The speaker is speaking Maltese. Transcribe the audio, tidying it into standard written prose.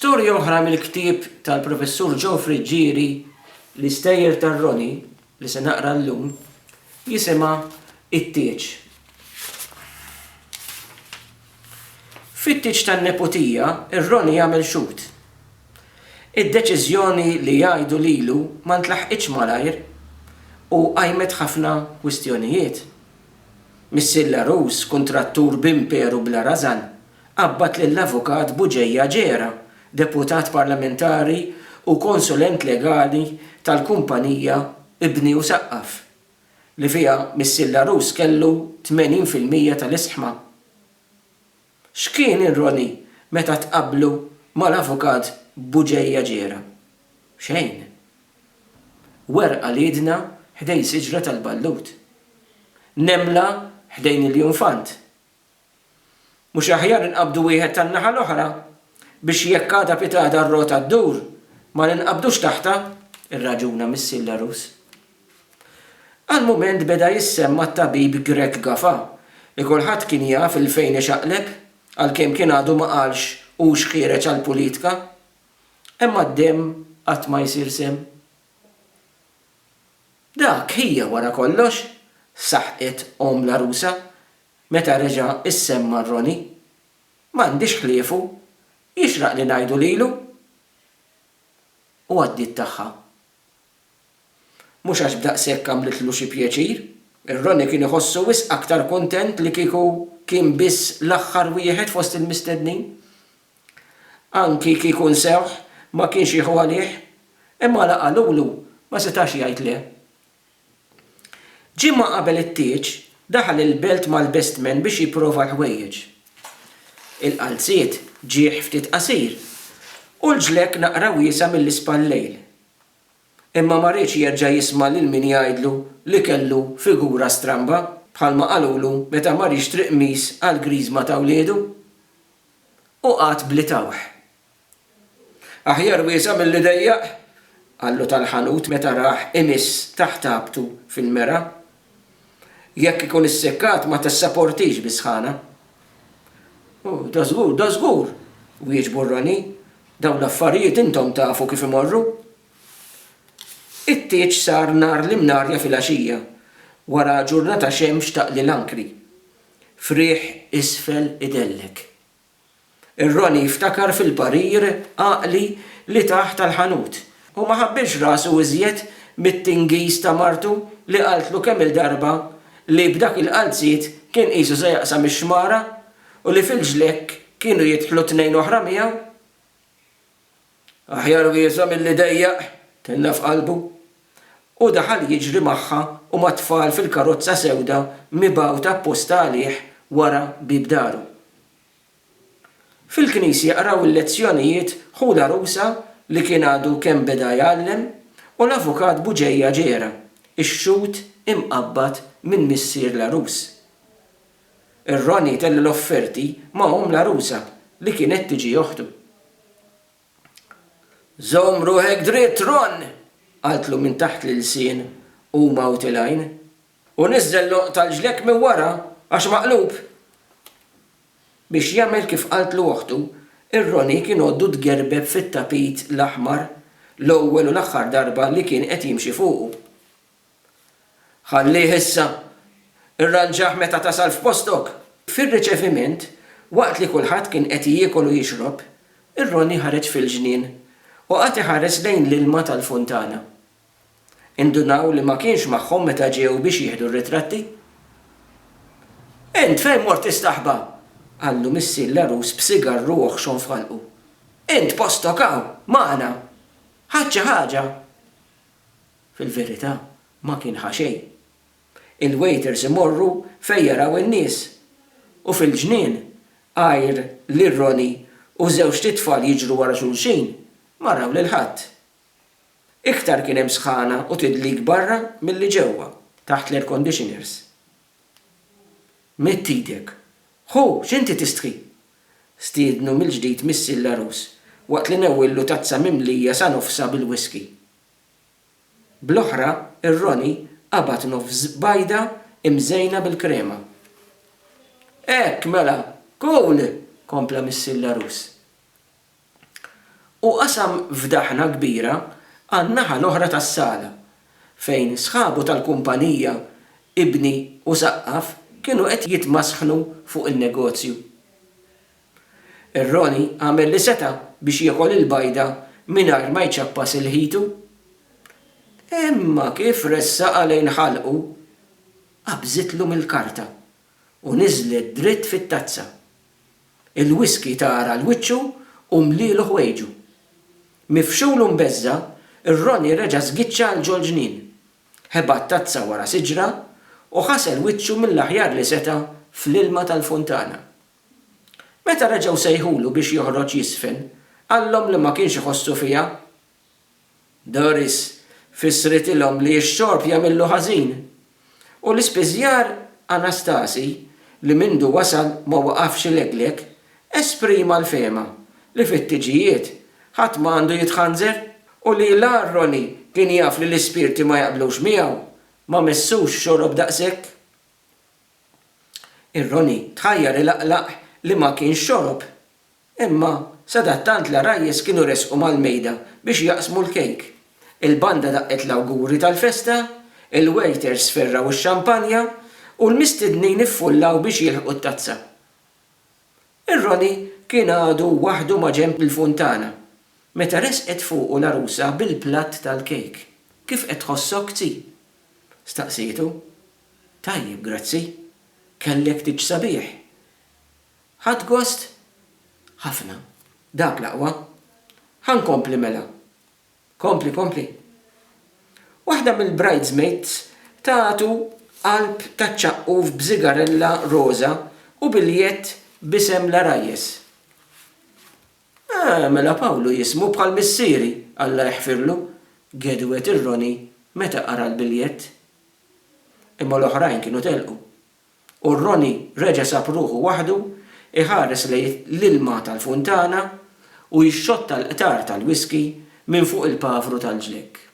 Storja oħra mill-ktieb tal-professur Geoffrey Ġieri l-istejjer tar-Roni li se naqra llum jisimha It-Tieġ. Fit-tieġ tan-nepotija ir-Roni jagħmel xut. Id-deċiżjoni li jgħidu lilu ma ntlaħqitx malajr u qajmet ħafna kwistjonijiet. Missilla Rus, kuntrattur b'imperu bla rażan, qabbat lill-avukat Buġejja Ġera, deputat parlamentari u konsulent legali tal-kumpanija Ibni u Saqqaf, li fiha Missilla Rus kellu 80% tal-isħma. X'kien ir-Roni meta tqabblu mal-avukat Buġejja Ġera? Xejn. Werqa lidna ħdej siġra tal-ballut. Nemla ħdejn il-junfant. Mhux aħjar inqabdu wieħed tan-naħa l-oħra biex jekk għadha pitada r-rota ddur ma ninqabdux taħta, irraġuna Missilla Rus. Għal-mument beda jissemma t-tabib Greg Gafa li kulħadd kien jaf il-fejn ixaqleb għalkemm kien għadu ma qalx u x'ħireġ għall-politika, imma d-dem qatt ma jsir sem. Dak hija wara kollox, saħqet la Rusa meta reġa' issemma r-Roni. M'għandix ħliefu, jixraq li ngħidu lilu. U għaddiet tagħha. Mhux għax b'daqshekk għamlitlu xi pjaċir, ir-Roni kien iħossu wisq aktar kuntent li kieku kien biss l-aħħar wieħed fost il-mistednin. Anki kieku nsewħ ma kienx jieħu għalih, imma laqa lulu ma setax jgħid le. Ġimgħa qabel it-tieġ daħal il-belt mal-bestman biex jipprova l-ħwejjeġ. Il-qalziet ġieħ ftit qasir u l-ġlek naqra wiesa mill-ispallejl. Imma ma rridx jerġa' jisma' lil min jgħidlu li kellu figura stramba bħalma qalulu meta mar jixtri qmies għall-griżma ta' wliedu. U qatt blitawh. Aħjar wiesa milli dejjaq, qallu tal-ħanut meta raħ imiss taħt tabtu fil-mera. Jekk ikun issekkat ma tissapportix bisħana. Da żgur, wieġbu r-Roni, dawn l-affarijiet intom tafu kif imorru. It-tieġ sar nar l-imnarja fil-għaxija, wara ġurnata xemx taqli l-ankri. Friħ isfel idellek. Ir-Roni iftakar fil-parir għaqli li taħt tal-ħanut u ma ħabbilx rasu iżjed mit-tingiż ta' martu li qaltlu kemm il-darba li b'dak il-qalziet kien qisu se jaqsam ix-xmara u li fil-ġlek kienu jidħlu tnejn oħra miegħu. Aħjar wiesa milli dejjaq, tenna f'qalbu, u daħal jiġri magħha u ma' tfal fil-karozza sewda mibgħuta apposta għalih wara bib daru. Fil-knisja qraw il-lezzjonijiet ħula Rusa li kien għadu kemm beda jgħallem u l-avukat Buġejja Ġera, ix-xut imqabbad minn missier la Rus. Ir-Roni telli l-offerti ma' la Rusa li kienet tiġi joħdu. Żomm ruħek dritt, Ron, qaltlu minn taħt l-ilsien u mawtilajn, u niżżel tal-ġlek minn wara għax maqlub. Biex jagħmel kif qaltlu oħtu, ir-Roni kien għoddu tgerbeb fit-tapit l-aħmar l-ewwel u l-aħħar darba li kien qed jimxi fuqu. Ħallih issa, irranġaħ meta tasal f'postok. Fir-riċeviment, waqt li kulħadd kien qed jiekol u jixrob, ir-Roni ħareġ fil-ġnien u qatt iħares lejn l-ilma tal-funtana. Indunaw li ma kienx magħhom meta ġew biex jieħdu r-ritratti. Int fejn mort tistaħba? Qallu Missilla Rus b'sigarru oħxon f'ħalqu. Int postok hawn, magħna. Ħadd xi ħaġa. Fil-verità ma kien ħaxej. Il-waiters imorru fejn jaraw in-nies u fil-ġnien għajr lir-Roni u żewġ titfal jiġru wara xulxin ma raw lil ħadd. Iktar kien hemm sħana u tidlik barra milli ġewwa taħt l-air conditioners. Mitt idek. Ħu, x'inti tistħi? Stiednu mill-ġdid Missilla Rus waqt li newwillu tazza mimlija sa nofsa bil-whisky. Bl-oħra, ir-Roni qabad nofs bajda imżejna bil-krema. Mela, cool, kompla Missilla Rus. U qasam fdaħna kbira għan-naħa l-oħra tas-sala fejn sħabu tal-kumpanija ibni u saqqaf kienu qed jitmasħnu fuq il-negozju. Ir-Ronnie għamel li seta biex jiekol il-bajda mingħajr ma jċappas il-ħitu. Imma kif ressaq għalejn ħalqu, qabżitlu mill-karta u niżlet dritt fit-tazza. Il-whisky tara l-wiċċu u mlielu ħwejġu. Mifxulu mbeżza, ir-Ronnie reġa' żgiċċa għal ġol-ġnien. Ħeba t-tazza wara siġra u ħasel wiċċu mill-aħjar li seta fl-ilma tal-funtana. Meta reġgħu sejħulu biex joħroġ jisfen, għallhom li ma kienx iħossu fiha. Doris fissritilhom li x-xorb jagħmillu ħażin. U l-ispiżjar Anastasi li mindu wasal ma waqafx il-eglek esprima l-fema li fit-tiġijiet ħadd ma għandu jitħanżer u li l-Ronnie kien jaf li l-ispirti ma jaqblux miegħu ma messux xorob daqshekk. Ir-Ronnie tħajjar il-aqlaq li ma kienx xorob, imma sadattant la rajjes kienu resqu mal-mejda biex jaqsmu l-kejk. Il-banda daqqet l-awguri tal-festa, il-waiters sferraw ix-xampanja u l-mistednin iffullaw biex jilħqu t-tazza. Ir-Ronnie kien għadu waħdu ma' ġenb il-funtana, meta resqet fuqu l-arusa bil-platt tal-kejk. Kif qed tħossok zi? Staqsitu. Tajjeb, grazzi. Kellek tiġ sabiħ. Ħadd gost? Ħafna. Dak l-aqwa. Ħankompli mela. Kompli. Waħda mill-bridesmaids tagħtu qalb taċċaqquf b'żigarella roża u biljett b'isem la Rajjes. Mela Pawlu jismu bħal missieri, Alla jħfirlu, gedwet ir-Ronnie meta qara l-biljett. Imma l-oħrajn kienu telqu. U r-Ronnie reġa' sab ruħu waħdu iħares lejn l-ilma tal-funtana u jixxotta l-qtar tal-whisky minn fuq il-pavru tal-ġlek.